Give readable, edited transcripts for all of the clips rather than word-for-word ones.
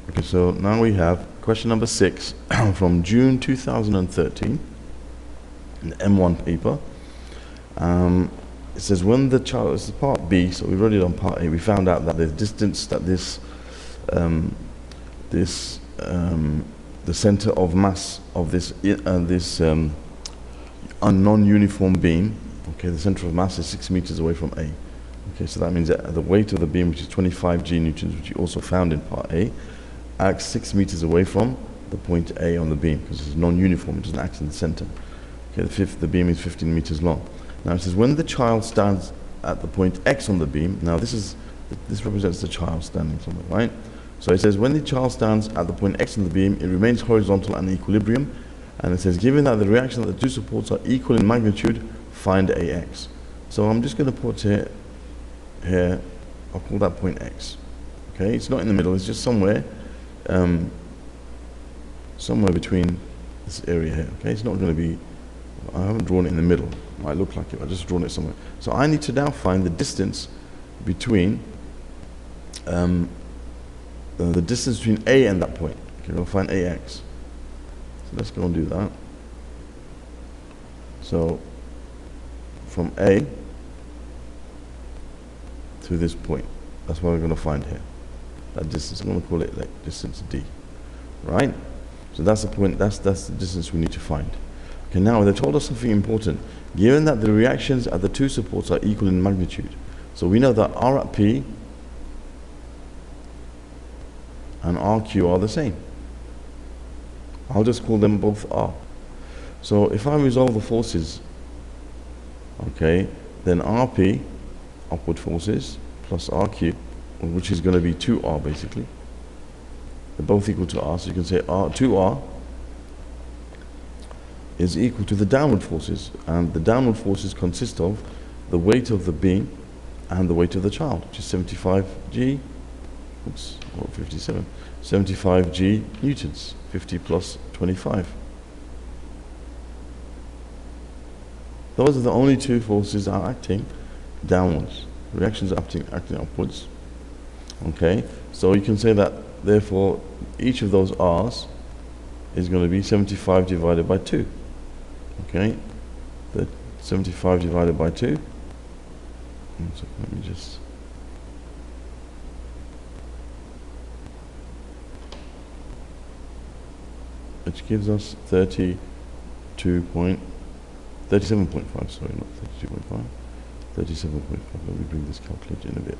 Okay, so now we have question number 6 from June 2013, an M1 paper. It says when the child, this is part B, so we've already done part A. We found out that the distance that the center of mass of this non-uniform beam, okay, the center of mass is 6 meters away from A. Okay, so that means that the weight of the beam, which is 25 G newtons, which you also found in part A, acts 6 meters away from the point A on the beam, because it's non-uniform, it doesn't act in the center. Okay, the beam is 15 meters long. Now it says when the child stands at the point X on the beam, now this represents the child standing somewhere, right? So it says when the child stands at the point X on the beam, it remains horizontal and equilibrium, and it says given that the reaction of the two supports are equal in magnitude, find AX. So I'm just going to put here, I'll call that point X. Okay, it's not in the middle, it's just somewhere between this area here. Okay, it's not going to be, I haven't drawn it in the middle. It might look like it, I've just drawn it somewhere. So I need to now find the distance between the distance between A and that point. Okay, we'll find AX. So let's go and do that. So from A to this point, that's what we're going to find here. That distance, I'm going to call it like distance D, right? So that's the point, that's the distance we need to find. Okay, now they told us something important. Given that the reactions at the two supports are equal in magnitude, so we know that R at P and RQ are the same. I'll just call them both R. So if I resolve the forces, okay, then RP, upward forces, plus RQ, which is going to be 2R basically. They're both equal to R, so you can say 2R is equal to the downward forces, and the downward forces consist of the weight of the beam and the weight of the child, which is 75G, oops, or 57, 75G newtons, 50 plus 25. Those are the only two forces that are acting downwards. Reactions are acting upwards. Okay, so you can say that therefore each of those R's is going to be 75 divided by 2. Okay, the 75 divided by 2. So let me just. Which gives us 37.5, sorry, not 32.5, 37.5. Let me bring this calculator in a bit.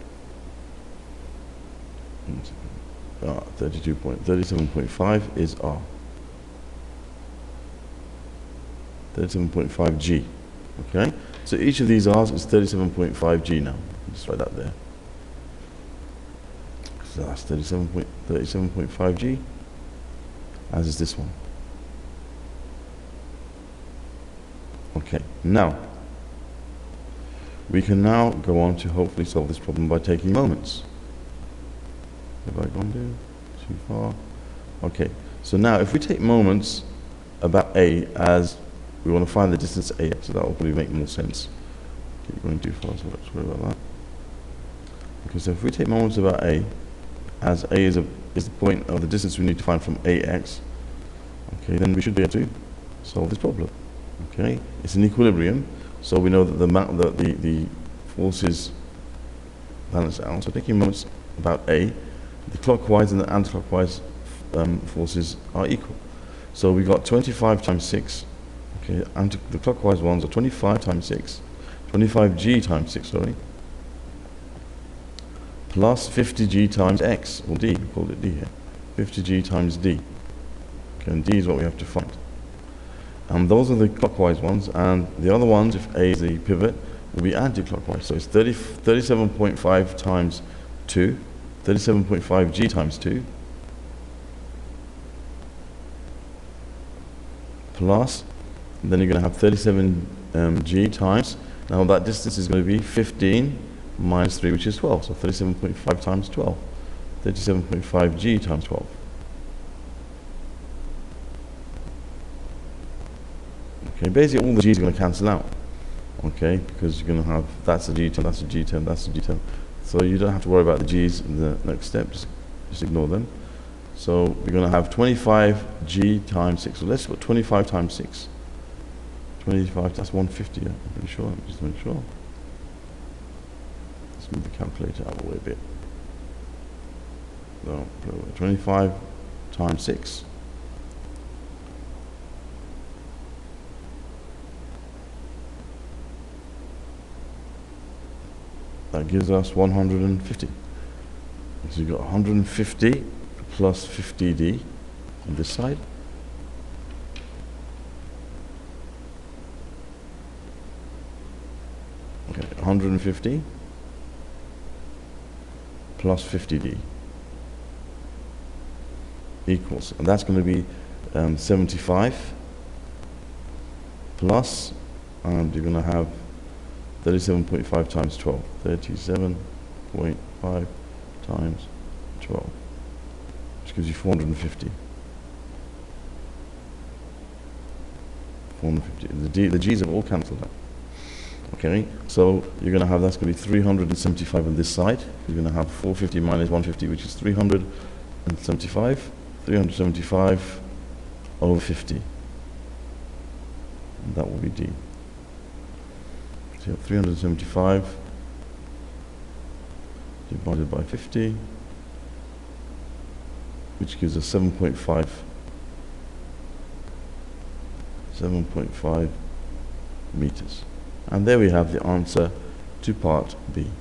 37.5 is R. 37.5 G. Okay, so each of these R's is 37.5 G now. Just write that there. So that's 37.5 G, as is this one. Okay, now we can now go on to hopefully solve this problem by taking moments. Have I gone too far? Okay, so now if we take moments about A as we want to find the distance AX, so that will probably make more sense. Keep going too far, so let's worry about that. Okay, so if we take moments about A as A is the point of the distance we need to find from AX, okay, then we should be able to solve this problem. Okay, it's an equilibrium, so we know that the forces balance out. So taking moments about A, the clockwise and the anti-clockwise forces are equal. So we got 25 times 6. Okay, the clockwise ones are 25 times 6, 25G times 6, sorry, plus 50G times X, or D, we called it D here, 50G times D. Okay, and D is what we have to find. And those are the clockwise ones, and the other ones, if A is the pivot, will be anti-clockwise. So it's 37.5 times 2, 37.5 G times 2, plus, and then you're going to have 37 G times, now that distance is going to be 15 minus 3, which is 12, so 37.5 times 12, 37.5 G times 12. Okay, basically all the G's are going to cancel out, okay, because you're going to have, that's a G term, that's a G term, that's a G term, so you don't have to worry about the G's in the next step, just ignore them. So we're going to have 25g times 6. So let's put 25 times 6. 25, that's 150, yeah, I'm pretty sure. Just to make sure. Let's move the calculator out of the way a bit. So 25 times 6. That gives us 150. So you've got 150 plus 50d on this side. Okay, 150 plus 50d equals, and that's going to be 75 plus, and you're going to have 37.5 times 12. 37.5 times 12, which gives you 450. 450. The G's have all cancelled out. Okay, so you're going to have, that's going to be 375 on this side. You're going to have 450 minus 150, which is 375. 375 over 50. And that will be D. So you have 375 divided by 50, which gives us 7.5. 7.5 meters. And there we have the answer to part B.